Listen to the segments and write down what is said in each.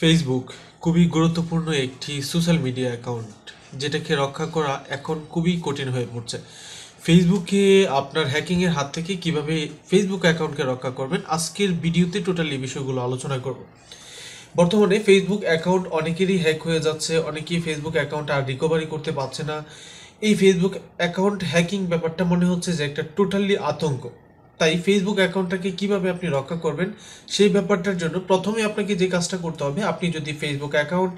Facebook খুবই গুরুত্বপূর্ণ একটি সোশ্যাল মিডিয়া অ্যাকাউন্ট, যেটাকে রক্ষা করা এখন খুবই কঠিন হয়ে পড়ছে। ফেসবুকে আপনার হ্যাকিংয়ের হাত থেকে কিভাবে ফেসবুক অ্যাকাউন্টকে রক্ষা করবেন, আজকের ভিডিওতে টোটালি বিষয়গুলো আলোচনা করব। বর্তমানে ফেসবুক অ্যাকাউন্ট অনেকেরই হ্যাক হয়ে যাচ্ছে, অনেকেই ফেসবুক অ্যাকাউন্ট আর রিকভারি করতে পারছে না। এই ফেসবুক অ্যাকাউন্ট হ্যাকিং ব্যাপারটা মনে হচ্ছে যে একটা টোটালি আতঙ্ক। তাই ফেসবুক অ্যাকাউন্টটাকে কিভাবে আপনি রক্ষা করবেন সেই ব্যাপারটার জন্য প্রথমে আপনাকে যে কাজটা করতে হবে, আপনি যদি ফেসবুক অ্যাকাউন্ট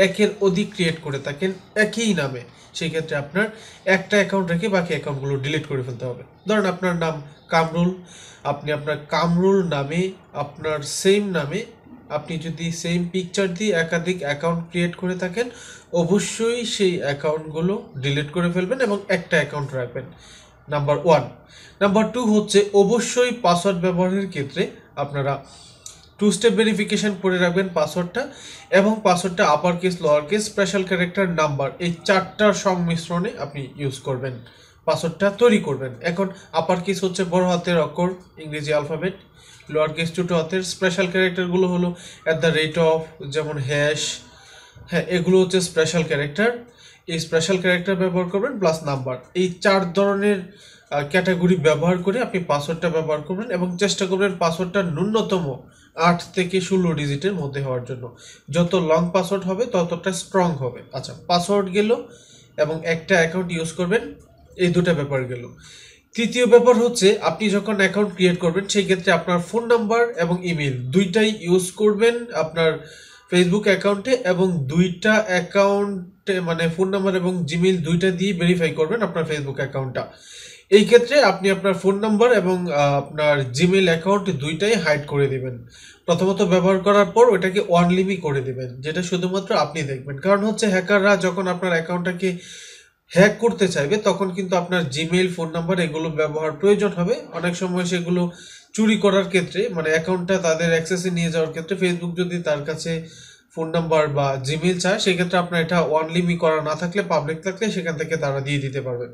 একের অধিক ক্রিয়েট করে থাকেন একই নামে, সেই ক্ষেত্রে আপনার একটা অ্যাকাউন্ট রেখে বাকি অ্যাকাউন্টগুলো ডিলিট করে ফেলতে হবে। ধরেন আপনার নাম কামরুল, আপনি আপনার কামরুল নামে আপনার সেম নামে আপনি যদি সেম পিকচার দিয়ে একাধিক অ্যাকাউন্ট ক্রিয়েট করে থাকেন, অবশ্যই সেই অ্যাকাউন্টগুলো ডিলিট করে ফেলবেন এবং একটা অ্যাকাউন্ট রাখবেন। নাম্বার 1। নাম্বার 2 হচ্ছে অবশ্যই পাসওয়ার্ড ব্যবহারের ক্ষেত্রে আপনারা 2 স্টেপ ভেরিফিকেশন করে রাখবেন পাসওয়ার্ডটা, এবং পাসওয়ার্ডটা upper case, lower case, special character, number, এই চারটার সংমিশ্রণে আপনি ইউজ করবেন, পাসওয়ার্ডটা তৈরি করবেন। এখন আপার কেস হচ্ছে বড় হাতের অক্ষর, ইংরেজি অ্যালফাবেট, লোয়ার কেস ছোট হাতের, স্পেশাল ক্যারেক্টারগুলো হলো @, যেমন হ্যাশ, হ্যাঁ এগুলো হচ্ছে স্পেশাল ক্যারেক্টার। এই স্পেশাল ক্যারেক্টার ব্যবহার করবেন প্লাস নাম্বার, এই 4 ধরনের ক্যাটাগরি ব্যবহার করে আপনি পাসওয়ার্ডটা ব্যবহার করবেন এবং চেষ্টা করবেন পাসওয়ার্ডটা ন্যূনতম 8 থেকে 16 ডিজিটের মধ্যে হওয়ার জন্য। যত লং পাসওয়ার্ড হবে ততটা স্ট্রং হবে। আচ্ছা, পাসওয়ার্ড গেল এবং একটা অ্যাকাউন্ট ইউজ করবেন, এই দুটো ব্যাপার গেল। তৃতীয় ব্যাপার হচ্ছে আপনি যখন অ্যাকাউন্ট ক্রিয়েট করবেন সেই ক্ষেত্রে আপনার ফোন নাম্বার এবং ইমেল দুইটাই ইউজ করবেন আপনার ফেসবুক অ্যাকাউন্টে, এবং দুইটা অ্যাকাউন্টে মানে ফোন নাম্বার এবং জিমেইল দুইটা দিয়ে ভেরিফাই করবেন আপনার ফেসবুক অ্যাকাউন্টটা। এই ক্ষেত্রে আপনি আপনার ফোন নাম্বার এবং আপনার জিমেইল অ্যাকাউন্ট দুইটাই হাইড করে দিবেন। প্রথমত ব্যবহার করার পর ওটাকে অনলিমি করে দিবেন, যেটা শুধুমাত্র আপনি দেখবেন। কারণ হচ্ছে হ্যাকাররা যখন আপনার অ্যাকাউন্টটাকে হ্যাক করতে চাইবে তখন কিন্তু আপনার জিমেইল, ফোন নাম্বার এগুলো ব্যবহার প্রয়োজন হবে। অনেক সময় সেগুলো চুরি করার ক্ষেত্রে, মানে অ্যাকাউন্টটা তাদের অ্যাক্সেসে নিয়ে যাওয়ার ক্ষেত্রে ফেসবুক যদি তার কাছে ফোন নাম্বার বা জিমেইল চায়, সেক্ষেত্রে আপনার এটা অনলিমি করা না থাকলে, পাবলিক থাকলে সেখান থেকে তারা দিয়ে দিতে পারবে।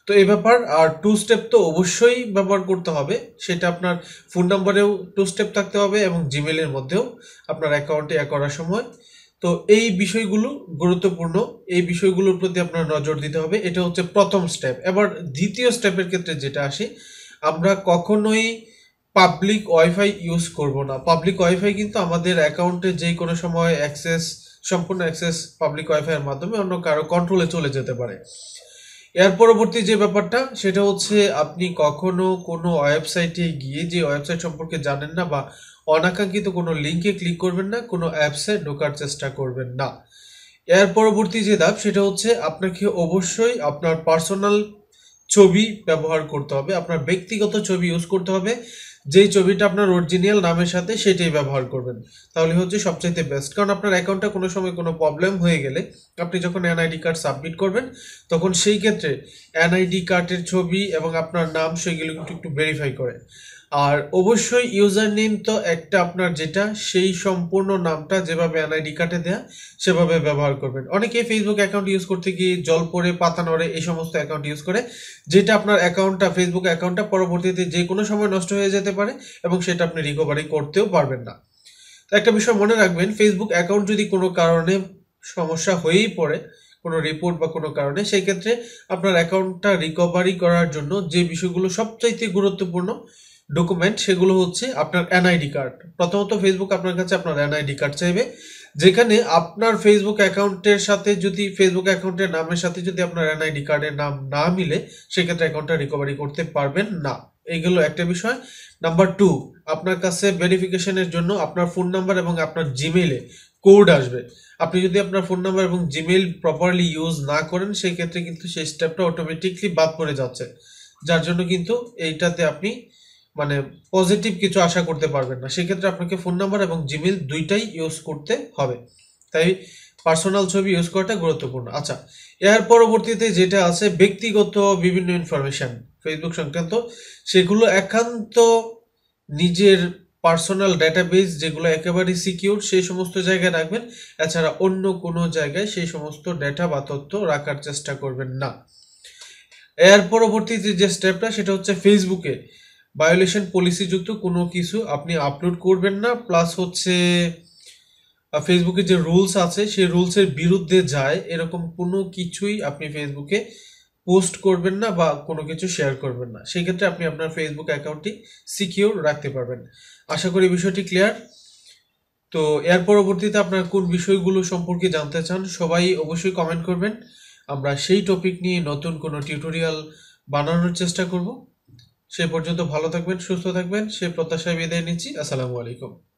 তো এই ব্যাপার। আর 2 স্টেপ তো অবশ্যই ব্যবহার করতে হবে, সেটা আপনার ফোন নাম্বারেও 2 স্টেপ থাকতে হবে এবং জিমেইলের মধ্যেও আপনার অ্যাকাউন্টে করার সময়। তো এই বিষয়গুলো গুরুত্বপূর্ণ, এই বিষয়গুলোর প্রতি আপনার নজর দিতে হবে। এটা হচ্ছে প্রথম স্টেপ। এবার দ্বিতীয় স্টেপের ক্ষেত্রে যেটা আসে, আমরা কখনোই পাবলিক ওয়াইফাই ইউজ করব না। পাবলিক ওয়াইফাই কিন্তু আমাদের অ্যাকাউন্টে যে কোনো সময় সম্পূর্ণ অ্যাক্সেস পাবলিক ওয়াইফাইয়ের মাধ্যমে অন্য কারো কন্ট্রোলে চলে যেতে পারে। এর পরবর্তী যে ব্যাপারটা সেটা হচ্ছে আপনি কখনো কোনো ওয়েবসাইটে গিয়ে যে ওয়েবসাইট সম্পর্কে জানেন না বা অনাকাঙ্ক্ষিত কোনো লিঙ্কে ক্লিক করবেন না, কোনো অ্যাপসে ঢোকার চেষ্টা করবেন না। এর পরবর্তী যে ধাপ সেটা হচ্ছে আপনাকে অবশ্যই আপনার পার্সোনাল ছবি ব্যবহার করতে হবে, আপনার ব্যক্তিগত ছবি ইউজ করতে হবে। যেই ছবিটা আপনার অরিজিনাল নামের সাথে সেটাই ব্যবহার করবেন, তাহলে হচ্ছে সবচাইতে বেস্ট। কারণ আপনার অ্যাকাউন্টটা কোনো সময় কোনো প্রবলেম হয়ে গেলে আপনি যখন এনআইডি কার্ড সাবমিট করবেন তখন সেই ক্ষেত্রে এনআইডি কার্ডের ছবি এবং আপনার নাম সেগুলো কিন্তু একটু ভেরিফাই করে। আর অবশ্যই ইউজার নেম তো একটা আপনার যেটা সেই সম্পূর্ণ নামটা যেভাবে এনআইডি কার্ডে দেয়া সেভাবে ব্যবহার করবেন। অনেকে ফেসবুক অ্যাকাউন্ট ইউজ করতে গিয়ে জল পড়ে পাতা নড়ে এই সমস্ত অ্যাকাউন্ট ইউজ করে, যেটা আপনার অ্যাকাউন্টটা ফেসবুক অ্যাকাউন্টটা পরবর্তীতে যে কোনো সময় নষ্ট হয়ে যেতে পারে এবং সেটা আপনি রিকভারি করতেও পারবেন না। তো একটা বিষয় মনে রাখবেন, ফেসবুক অ্যাকাউন্ট যদি কোনো কারণে সমস্যা হয়েই পড়ে, কোনো রিপোর্ট বা কোনো কারণে, সেই ক্ষেত্রে আপনার অ্যাকাউন্টটা রিকভারি করার জন্য যে বিষয়গুলো সবচাইতে গুরুত্বপূর্ণ ডকুমেন্ট সেগুলো হচ্ছে আপনার এনআইডি কার্ড। প্রথমত ফেসবুক আপনার কাছে আপনার এনআইডি কার্ড চাইবে, যেখানে আপনার ফেসবুক অ্যাকাউন্টের সাথে যদি ফেসবুক অ্যাকাউন্টের নামের সাথে যদি আপনার এনআইডি কার্ডের নাম না মিলে, সেক্ষেত্রে অ্যাকাউন্টটা রিকভারি করতে পারবেন না। এইগুলো একটা বিষয়। নাম্বার 2, আপনার কাছে ভেরিফিকেশনের জন্য আপনার ফোন নাম্বার এবং আপনার জিমেইলে কোড আসবে। আপনি যদি আপনার ফোন নাম্বার এবং জিমেইল প্রপারলি ইউজ না করেন, সেই ক্ষেত্রে কিন্তু সেই স্টেপটা অটোমেটিকলি বাদ পড়ে যাচ্ছে, যার জন্য কিন্তু এইটাতে আপনি মানে পজিটিভ কিছু আশা করতে পারবেন না। সেক্ষেত্রে আপনাকে ফোন নাম্বার এবং জিমেইল দুইটাই ইউজ করতে হবে, তাই পার্সোনাল ছবি ইউজ করাটা গুরুত্বপূর্ণ। আচ্ছা, এর পরবর্তীতে যেটা আছে ব্যক্তিগত বিভিন্ন ইনফরমেশন ফেসবুক সংক্রান্ত, সেগুলো একান্ত নিজের পার্সোনাল ডেটাবেস যেগুলো একেবারে সিকিউর সেই সমস্ত জায়গায় রাখবেন। এছাড়া অন্য কোনো জায়গায় সেই সমস্ত ডেটা বা তথ্য রাখার চেষ্টা করবেন না। এর পরবর্তীতে যে স্টেপটা সেটা হচ্ছে ফেসবুকে ভায়োলেশন পলিসি যুক্ত কোনো কিছু আপনি আপলোড করবেন না, প্লাস হচ্ছে ফেসবুকে যে রুলস আছে সেই রুলসের বিরুদ্ধে যায় এরকম কোনো কিছুই আপনি ফেসবুকে পোস্ট করবেন না বা কোনো কিছু শেয়ার করবেন না। সেই ক্ষেত্রে আপনি আপনার ফেসবুক অ্যাকাউন্টটি সিকিউর রাখতে পারবেন। আশা করি বিষয়টি ক্লিয়ার। তো এর পরবর্তীতে আপনার কোন বিষয়গুলো সম্পর্কে জানতে চান সবাই অবশ্যই কমেন্ট করবেন। আমরা সেই টপিক নিয়ে নতুন কোনো টিউটোরিয়াল বানানোর চেষ্টা করব। সে পর্যন্ত ভালো থাকবেন, সুস্থ থাকবেন, সে প্রত্যাশায় বিদায় নিচ্ছি। আসসালামু আলাইকুম।